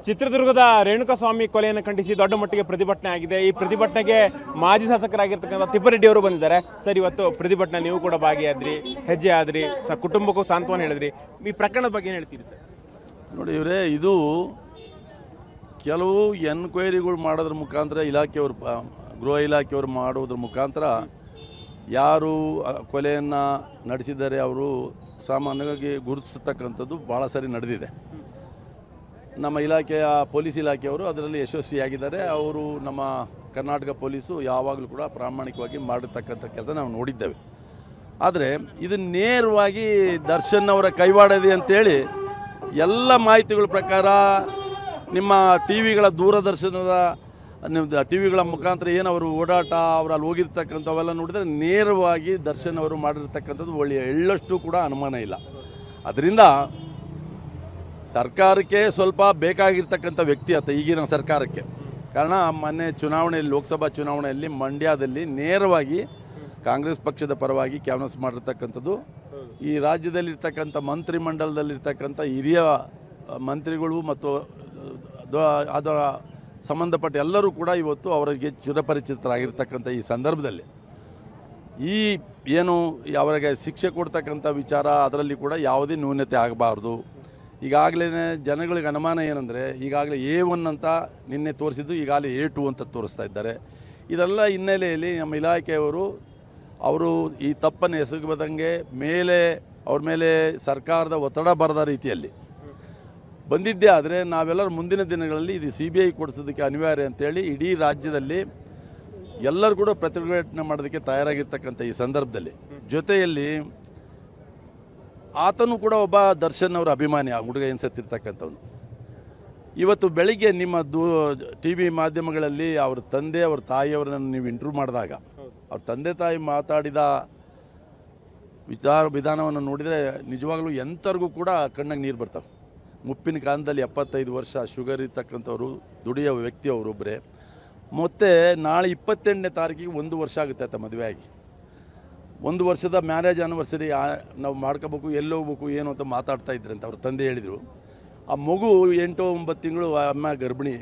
ಚಿತ್ರದುರ್ಗದ ರೇಣುಕಾಸ್ವಾಮಿ ಕೊಲೆಯನ್ನು ಖಂಡಿಸಿ ದೊಡ್ಡ ಮಟ್ಟಿಗೆ ಪ್ರತಿಭಟನೆ ಆಗಿದೆ. ಈ ಪ್ರತಿಭಟನೆಗೆ ಮಾಜಿ ಶಾಸಕರಾಗಿರ್ತಕ್ಕಂಥ ತಿಪ್ಪಾರೆಡ್ಡಿ ಅವರು ಬಂದಿದ್ದಾರೆ. ಸರ್, ಇವತ್ತು ಪ್ರತಿಭಟನೆ ನೀವು ಕೂಡ ಭಾಗಿಯಾದ್ರಿ, ಹೆಜ್ಜೆ ಆದ್ರಿ, ಕುಟುಂಬಕ್ಕೂ ಸಾಂತ್ವನ ಹೇಳಿದ್ರಿ. ಈ ಪ್ರಕರಣದ ಬಗ್ಗೆ ಏನು ಹೇಳ್ತೀರಿ ಸರ್? ನೋಡಿ ಇವರೇ, ಇದು ಕೆಲವು ಎನ್ಕ್ವೈರಿಗಳು ಮಾಡೋದ್ರ ಮುಖಾಂತರ ಇಲಾಖೆಯವರು, ಗೃಹ ಇಲಾಖೆಯವರು ಮಾಡುವುದ್ರ ಮುಖಾಂತರ ಯಾರು ಕೊಲೆಯನ್ನು ನಡೆಸಿದ್ದಾರೆ ಅವರು ಸಾಮಾನ್ಯವಾಗಿ ಗುರುತಿಸತಕ್ಕಂಥದ್ದು ಭಾಳ ಸರಿ ನಡೆದಿದೆ. ನಮ್ಮ ಇಲಾಖೆಯ ಪೊಲೀಸ್ ಇಲಾಖೆಯವರು ಅದರಲ್ಲಿ ಯಶಸ್ವಿಯಾಗಿದ್ದಾರೆ. ಅವರು ನಮ್ಮ ಕರ್ನಾಟಕ ಪೊಲೀಸು ಯಾವಾಗಲೂ ಕೂಡ ಪ್ರಾಮಾಣಿಕವಾಗಿ ಮಾಡಿರ್ತಕ್ಕಂಥ ಕೆಲಸ ನಾವು ನೋಡಿದ್ದೇವೆ. ಆದರೆ ಇದು ನೇರವಾಗಿ ದರ್ಶನ್ ಅವರ ಕೈವಾಡದೆ ಅಂತೇಳಿ ಎಲ್ಲ ಮಾಹಿತಿಗಳ ಪ್ರಕಾರ ನಿಮ್ಮ ಟಿ ವಿಗಳ ದೂರದರ್ಶನದ ಟಿ ವಿಗಳ ಮುಖಾಂತರ ಏನು ಅವರು ಓಡಾಟ, ಅವರು ಅಲ್ಲಿ ಹೋಗಿರ್ತಕ್ಕಂಥವೆಲ್ಲ ನೋಡಿದರೆ ನೇರವಾಗಿ ದರ್ಶನ್ ಅವರು ಮಾಡಿರ್ತಕ್ಕಂಥದ್ದು ಒಳ್ಳೆಯ ಎಳ್ಳಷ್ಟು ಕೂಡ ಅನುಮಾನ ಇಲ್ಲ. ಅದರಿಂದ ಸರ್ಕಾರಕ್ಕೆ ಸ್ವಲ್ಪ ಬೇಕಾಗಿರ್ತಕ್ಕಂಥ ವ್ಯಕ್ತಿ ಆತ ಈಗಿನ ಸರ್ಕಾರಕ್ಕೆ. ಕಾರಣ ಮೊನ್ನೆ ಚುನಾವಣೆಯಲ್ಲಿ, ಲೋಕಸಭಾ ಚುನಾವಣೆಯಲ್ಲಿ ಮಂಡ್ಯದಲ್ಲಿ ನೇರವಾಗಿ ಕಾಂಗ್ರೆಸ್ ಪಕ್ಷದ ಪರವಾಗಿ ಕ್ಯಾನ್ವಸ್ ಮಾಡಿರ್ತಕ್ಕಂಥದ್ದು. ಈ ರಾಜ್ಯದಲ್ಲಿರ್ತಕ್ಕಂಥ ಮಂತ್ರಿಮಂಡಲದಲ್ಲಿರ್ತಕ್ಕಂಥ ಹಿರಿಯ ಮಂತ್ರಿಗಳು ಮತ್ತು ಅದರ ಸಂಬಂಧಪಟ್ಟ ಎಲ್ಲರೂ ಕೂಡ ಇವತ್ತು ಅವರಿಗೆ ಚಿರಪರಿಚಿತರಾಗಿರ್ತಕ್ಕಂಥ ಈ ಸಂದರ್ಭದಲ್ಲಿ ಈ ಏನು ಅವರಿಗೆ ಶಿಕ್ಷೆ ಕೊಡ್ತಕ್ಕಂಥ ವಿಚಾರ, ಅದರಲ್ಲಿ ಕೂಡ ಯಾವುದೇ ನ್ಯೂನತೆ ಆಗಬಾರ್ದು. ಈಗಾಗಲೇ ಜನಗಳಿಗೆ ಅನುಮಾನ ಏನಂದರೆ, ಈಗಾಗಲೇ A1 ಅಂತ ನಿನ್ನೆ ತೋರಿಸಿದ್ದು ಈಗಾಗಲೇ A2 ಅಂತ ತೋರಿಸ್ತಾ ಇದ್ದಾರೆ. ಇದೆಲ್ಲ ಹಿನ್ನೆಲೆಯಲ್ಲಿ ನಮ್ಮ ಇಲಾಖೆಯವರು ಈ ತಪ್ಪನ್ನು ಎಸಗದಂಗೆ ಅವ್ರ ಮೇಲೆ ಸರ್ಕಾರದ ಒತ್ತಡ ಬರದ ರೀತಿಯಲ್ಲಿ ಬಂದಿದ್ದೇ ಆದರೆ ನಾವೆಲ್ಲರೂ ಮುಂದಿನ ದಿನಗಳಲ್ಲಿ ಇದು CBI ಕೊಡಿಸೋದಕ್ಕೆ ಅನಿವಾರ್ಯ ಅಂತೇಳಿ ಇಡೀ ರಾಜ್ಯದಲ್ಲಿ ಎಲ್ಲರೂ ಕೂಡ ಪ್ರತಿಭಟನೆ ಮಾಡೋದಕ್ಕೆ ತಯಾರಾಗಿರ್ತಕ್ಕಂಥ ಈ ಸಂದರ್ಭದಲ್ಲಿ ಜೊತೆಯಲ್ಲಿ ಆತನು ಕೂಡ ಒಬ್ಬ ದರ್ಶನ್ ಅವರ ಅಭಿಮಾನಿ, ಹುಡುಗ ಎನ್ಸತ್ತಿರ್ತಕ್ಕಂಥವ್ನು. ಇವತ್ತು ಬೆಳಿಗ್ಗೆ ನಿಮ್ಮ TV ಮಾಧ್ಯಮಗಳಲ್ಲಿ ಅವ್ರ ತಂದೆ, ಅವ್ರ ತಾಯಿಯವರನ್ನು ನೀವು ಇಂಟರ್ವ್ಯೂ ಮಾಡಿದಾಗ ಅವ್ರ ತಂದೆ ತಾಯಿ ಮಾತಾಡಿದ ವಿಧಾನವನ್ನು ನೋಡಿದರೆ ನಿಜವಾಗ್ಲೂ ಎಂಥವ್ರಿಗೂ ಕೂಡ ಕಣ್ಣಾಗ ನೀರು ಬರ್ತವೆ. ಮುಪ್ಪಿನ ಕಾಲದಲ್ಲಿ 75 ವರ್ಷ ಶುಗರ್ ಇರ್ತಕ್ಕಂಥವ್ರು, ದುಡಿಯೋ ವ್ಯಕ್ತಿಯವರೊಬ್ಬರೇ. ಮತ್ತು ನಾಳೆ 28ನೇ ತಾರೀಕಿಗೆ 1 ವರ್ಷ ಆಗುತ್ತೆ ಆತ ಮದುವೆ ಆಗಿ. 1 ವರ್ಷದ ಮ್ಯಾರೇಜ್ ಆ್ಯನಿವರ್ಸರಿ ನಾವು ಮಾಡ್ಕೋಬೇಕು, ಎಲ್ಲಿ ಹೋಗ್ಬೇಕು ಏನು ಅಂತ ಮಾತಾಡ್ತಾ ಇದ್ರಿ ಅಂತ ಅವ್ರ ತಂದೆ ಹೇಳಿದರು. ಆ ಮಗು 8-9 ತಿಂಗಳು ಅಮ್ಮ ಗರ್ಭಿಣಿ.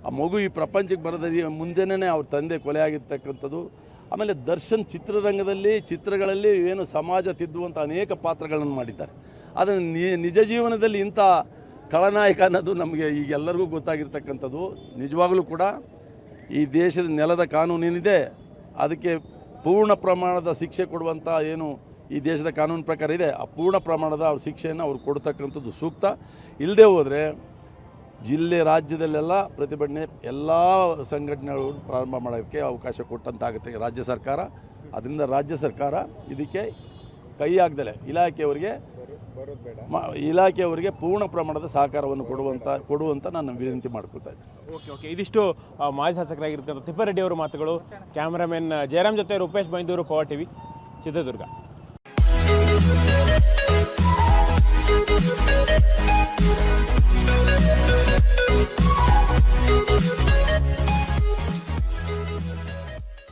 ಆ ಮಗು ಈ ಪ್ರಪಂಚಕ್ಕೆ ಬರೋದ ಮುಂಜಾನೆ ಅವ್ರ ತಂದೆ ಕೊಲೆ ಆಗಿರ್ತಕ್ಕಂಥದ್ದು. ಆಮೇಲೆ ದರ್ಶನ್ ಚಿತ್ರಗಳಲ್ಲಿ ಏನು ಸಮಾಜ ತಿದ್ದುವಂಥ ಅನೇಕ ಪಾತ್ರಗಳನ್ನು ಮಾಡಿದ್ದಾರೆ. ಅದನ್ನು ನಿಜ ಜೀವನದಲ್ಲಿ ಇಂಥ ಖಳನಾಯಕ ಅನ್ನೋದು ನಮಗೆ ಈಗೆಲ್ಲರಿಗೂ ಗೊತ್ತಾಗಿರ್ತಕ್ಕಂಥದ್ದು. ನಿಜವಾಗಲೂ ಕೂಡ ಈ ದೇಶದ ನೆಲದ ಕಾನೂನೇನಿದೆ ಅದಕ್ಕೆ ಪೂರ್ಣ ಪ್ರಮಾಣದ ಶಿಕ್ಷೆ ಕೊಡುವಂಥ ಏನು ಈ ದೇಶದ ಕಾನೂನು ಪ್ರಕಾರ ಇದೆ, ಆ ಪೂರ್ಣ ಪ್ರಮಾಣದ ಶಿಕ್ಷೆಯನ್ನು ಅವ್ರು ಕೊಡ್ತಕ್ಕಂಥದ್ದು ಸೂಕ್ತ. ಇಲ್ಲದೆ ಹೋದರೆ ರಾಜ್ಯದಲ್ಲೆಲ್ಲ ಪ್ರತಿಭಟನೆ ಎಲ್ಲ ಸಂಘಟನೆಗಳು ಪ್ರಾರಂಭ ಮಾಡೋಕ್ಕೆ ಅವಕಾಶ ಕೊಟ್ಟಂತಾಗುತ್ತೆ ರಾಜ್ಯ ಸರ್ಕಾರ. ಅದರಿಂದ ರಾಜ್ಯ ಸರ್ಕಾರ ಇದಕ್ಕೆ ಕೈ ಹಾಕ್ದಲೆ ಇಲಾಖೆಯವರಿಗೆ ಪೂರ್ಣ ಪ್ರಮಾಣದ ಸಹಕಾರವನ್ನು ಕೊಡುವಂತ ನಾನು ವಿನಂತಿ ಮಾಡ್ಕೊಳ್ತಾ ಇದ್ದೀನಿ. ಓಕೆ, ಇದಿಷ್ಟು ಮಾಜಿ ಶಾಸಕರಾಗಿರ್ತಕ್ಕಂಥ ತಿಪ್ಪಾರೆಡ್ಡಿ ಅವರ ಮಾತುಗಳು. ಕ್ಯಾಮರಾಮನ್ ಜಯರಾಮ್ ಜೊತೆ ರೂಪೇಶ್ ಬೈಂದೂರು, ಪವರ್ TV, ಚಿತ್ರದುರ್ಗ.